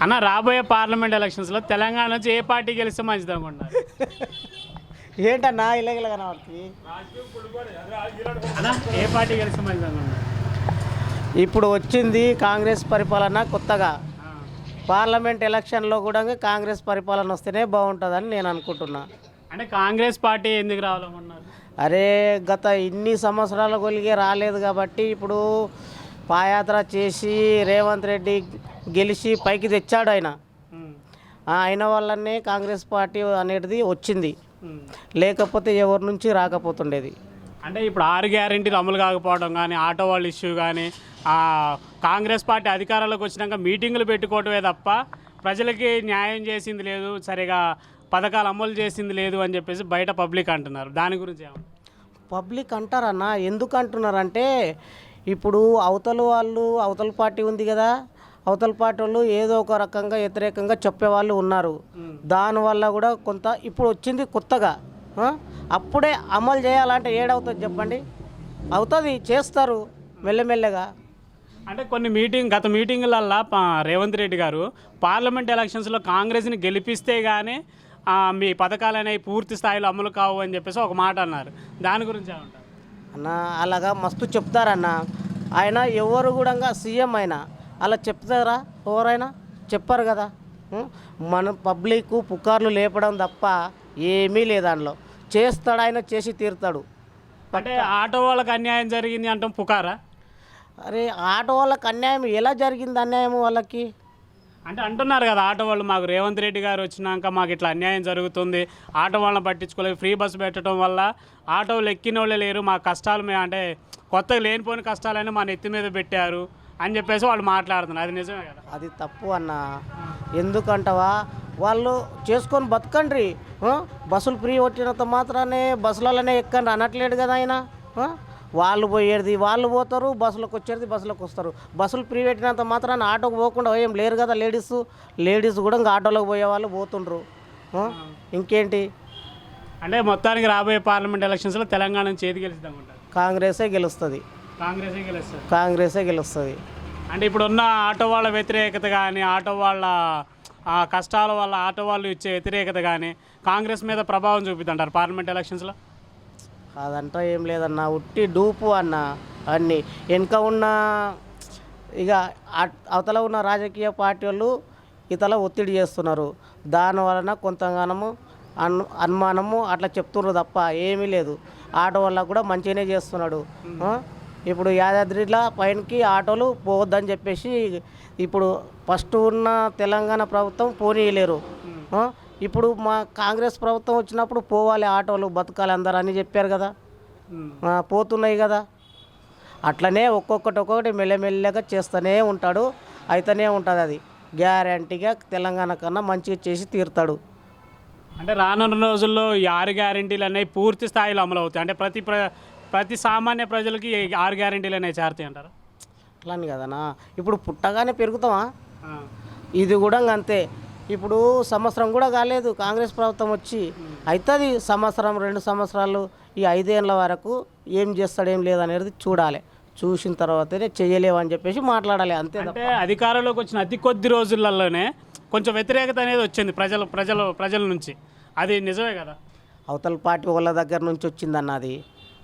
అన్న రాబోయే పార్లమెంట్ ఎలక్షన్స్లో తెలంగాణ నుంచి ఏ పార్టీ గెలిస్తే మంచిది అనుకుంటున్నారు? ఏంటన్నా ఇలాగ కనబడుతుంది? అన్న ఏ పార్టీ గెలిస్తే మంచిది అనుకుంటున్నారు? ఇప్పుడు వచ్చింది కాంగ్రెస్ పరిపాలన కొత్తగా. పార్లమెంట్ ఎలక్షన్లో కూడా కాంగ్రెస్ పరిపాలన వస్తేనే బాగుంటుందని నేను అనుకుంటున్నా. అంటే కాంగ్రెస్ పార్టీ ఎందుకు రావాలనుకుంటున్నారు? అరే గత ఇన్ని సంవత్సరాల కొలిగే రాలేదు కాబట్టి ఇప్పుడు పాదయాత్ర చేసి రేవంత్ రెడ్డి గెలిచి పైకి తెచ్చాడు ఆయన. ఆయన వల్లనే కాంగ్రెస్ పార్టీ అనేది వచ్చింది, లేకపోతే ఎవరి నుంచి రాకపోతుండేది. అంటే ఇప్పుడు 6 గ్యారెంటీలు అమలు కాకపోవడం కానీ, ఆటో వాళ్ళ ఇష్యూ కానీ, కాంగ్రెస్ పార్టీ అధికారంలోకి వచ్చినాక మీటింగులు పెట్టుకోవటమే తప్ప ప్రజలకి న్యాయం చేసింది లేదు, సరిగా పథకాలు అమలు చేసింది లేదు అని చెప్పేసి బయట పబ్లిక్ అంటున్నారు. దాని గురించి ఏమన్నా? పబ్లిక్ అంటారన్న, ఎందుకు అంటున్నారంటే ఇప్పుడు అవతల పార్టీ ఉంది కదా, అవతల పార్టీ వాళ్ళు ఏదో ఒక రకంగా వ్యతిరేకంగా చెప్పేవాళ్ళు ఉన్నారు. దానివల్ల కూడా కొంత ఇప్పుడు వచ్చింది కొత్తగా, అప్పుడే అమలు చేయాలంటే ఏడవుతుంది చెప్పండి? అవుతుంది, చేస్తారు మెల్లమెల్లగా. అంటే గత మీటింగులల్లో రేవంత్ రెడ్డి గారు పార్లమెంట్ ఎలక్షన్స్లో కాంగ్రెస్ని గెలిపిస్తే కానీ మీ పథకాలు అనేవి పూర్తి స్థాయిలో అమలు కావు అని చెప్పేసి ఒక మాట అన్నారు. దాని గురించి ఏమంటారు అన్న? అలాగా మస్తు చెప్తారన్న. ఆయన ఎవరు కూడా సీఎం అయినా అలా చెప్తారా? ఎవరైనా చెప్పారు కదా. మన పబ్లిక్ పుకార్లు లేపడం తప్ప ఏమీ లేదు దానిలో. చేస్తాడు ఆయన, చేసి తీరుతాడు. అంటే ఆటో వాళ్ళకి అన్యాయం జరిగింది అంటాం పుకారా? అరే ఆటో వాళ్ళకి అన్యాయం ఎలా జరిగింది? అన్యాయం వాళ్ళకి అంటే అంటున్నారు కదా ఆటో వాళ్ళు, మాకు రేవంత్ రెడ్డి గారు వచ్చినాక మాకు ఇట్లా అన్యాయం జరుగుతుంది, ఆటో వాళ్ళని పట్టించుకోలేదు, ఫ్రీ బస్సు పెట్టడం వల్ల ఆటోలు ఎక్కిన వాళ్ళే లేరు, మా కష్టాలు అంటే కొత్తగా లేనిపోయిన కష్టాలని మా నెత్తి మీద పెట్టారు అని చెప్పేసి వాళ్ళు మాట్లాడుతున్నారు. అది నిజమే కదా? అది తప్పు అన్న. ఎందుకంటవా, వాళ్ళు చేసుకొని బతకండి. బస్సులు ఫ్రీ కొట్టినంత మాత్రానే బస్సులలోనే ఎక్కండి అనట్లేడు కదా ఆయన. వాళ్ళు పోయేది వాళ్ళు పోతారు, బస్సులకు వచ్చేది బస్సులకు వస్తారు. బస్సులు ఫ్రీ పెట్టినంత మాత్రాన ఆటోకి పోకుండా ఏం లేరు కదా లేడీస్ కూడా ఇంకా ఆటోలోకి పోయే వాళ్ళు పోతుండ్రు. ఇంకేంటి? అంటే మొత్తానికి రాబోయే పార్లమెంట్ ఎలక్షన్స్లో తెలంగాణ నుంచి ఏది గెలుస్తుంది అనుకుంటారు? కాంగ్రెసే గెలుస్తుంది. కాంగ్రెసే గెలుస్తుంది. అంటే ఇప్పుడున్న ఆటో వాళ్ళ వ్యతిరేకత కానీ, ఆటో వాళ్ళ కష్టాల వల్ల ఆటో వాళ్ళు ఇచ్చే వ్యతిరేకత కానీ కాంగ్రెస్ మీద ప్రభావం చూపిద్దంటారు పార్లమెంట్ ఎలక్షన్స్లో? అదంతా ఏం లేదన్న, ఉట్టి డూపు అన్న. అన్నీ వెనుక ఉన్న ఇక అవతల ఉన్న రాజకీయ పార్టీ వాళ్ళు ఇతల ఒత్తిడి చేస్తున్నారు. దానివలన కొంతగానము అనుమానము అట్లా చెప్తున్నారు తప్ప ఏమీ లేదు. ఆటో వల్ల కూడా మంచిగానే చేస్తున్నాడు. ఇప్పుడు యాదాద్రిలో పైనకి ఆటోలు పోవద్దని చెప్పేసి ఇప్పుడు ఫస్ట్ ఉన్న తెలంగాణ ప్రభుత్వం పోనీయలేరు. ఇప్పుడు మా కాంగ్రెస్ ప్రభుత్వం వచ్చినప్పుడు పోవాలి, ఆటోలు బతకాలి అందరూ అని చెప్పారు కదా, పోతున్నాయి కదా. అట్లనే ఒక్కొక్కటి మెల్లమెల్లగా చేస్తూనే ఉంటాడు, అయితేనే ఉంటుంది. అది గ్యారంటీగా తెలంగాణ కన్నా మంచిగా చేసి తీరుతాడు. అంటే రానున్న రోజుల్లో ఈ 6 గ్యారెంటీలు అనేవి పూర్తి స్థాయిలో అమలు అవుతాయి. అంటే ప్రతి సామాన్య ప్రజలకి 6 గ్యారెంటీలు అనేవి చేరుతాయి అంటారు? అట్లా అని కదనా, ఇప్పుడు పుట్టగానే పెరుగుతామా? ఇది కూడా అంతే. ఇప్పుడు సంవత్సరం కూడా కాలేదు కాంగ్రెస్ ప్రభుత్వం వచ్చి, అవుతుంది సంవత్సరం 2 సంవత్సరాలు, ఈ 5 ఏళ్ళ వరకు ఏం చేస్తాడు ఏం లేదనేది చూడాలి. చూసిన తర్వాతనే చేయలేవని చెప్పేసి మాట్లాడాలి, అంతే. అంటే అధికారంలోకి వచ్చిన అతి కొద్ది రోజులలోనే కొంచెం వ్యతిరేకత అనేది వచ్చింది ప్రజల నుంచి. అది నిజమే కదా? అవతల పార్టీ వాళ్ళ దగ్గర నుంచి వచ్చిందన్న అది.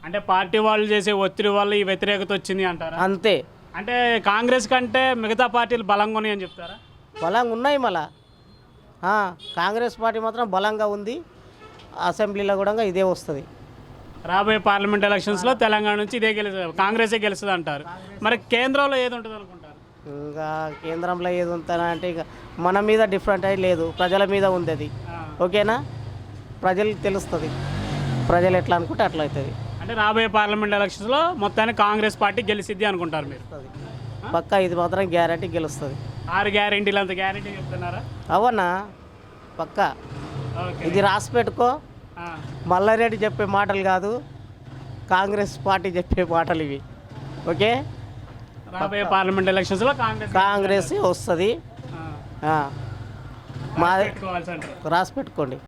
అంటే పార్టీ వాళ్ళు చేసే ఒత్తిడి వల్ల ఈ వ్యతిరేకత వచ్చింది అంటారా? అంతే. అంటే కాంగ్రెస్ కంటే మిగతా పార్టీలు బలంగా ఉన్నాయి అని చెప్తారా? బలంగా ఉన్నాయి మళ్ళా. కాంగ్రెస్ పార్టీ మాత్రం బలంగా ఉంది. అసెంబ్లీలో కూడా ఇదే వస్తుంది. రాబోయే పార్లమెంట్ ఎలక్షన్స్లో తెలంగాణ నుంచి ఇదే కాంగ్రెసే గెలుస్తుంది అంటారు. మరి కేంద్రంలో ఏది ఉంటుంది అనుకుంటారు? ఇంకా కేంద్రంలో ఏది ఉంటుందా అంటే ఇక మన మీద డిఫరెంట్ అయి లేదు, ప్రజల మీద ఉంది అది. ఓకేనా? ప్రజలకు తెలుస్తుంది, ప్రజలు ఎట్లా అనుకుంటే అట్లా అవుతుంది. అంటే రాబోయే పార్లమెంట్ ఎలక్షన్స్లో మొత్తానికి కాంగ్రెస్ పార్టీ గెలిచిద్ది అనుకుంటారు మీరు? పక్కా ఇది మాత్రం గ్యారంటీ గెలుస్తుంది. 6 గ్యారెంటీలు అంత గ్యారెంటీ చెప్తున్నారా? అవన్నా పక్కా. ఇది రాసి పెట్టుకో. మల్లారెడ్డి చెప్పే మాటలు కాదు, కాంగ్రెస్ పార్టీ చెప్పే మాటలు ఇవి. ఓకే? రాబోయే పార్లమెంట్ ఎలక్షన్స్లో కాంగ్రెస్ వస్తుంది. రాసి పెట్టుకోండి.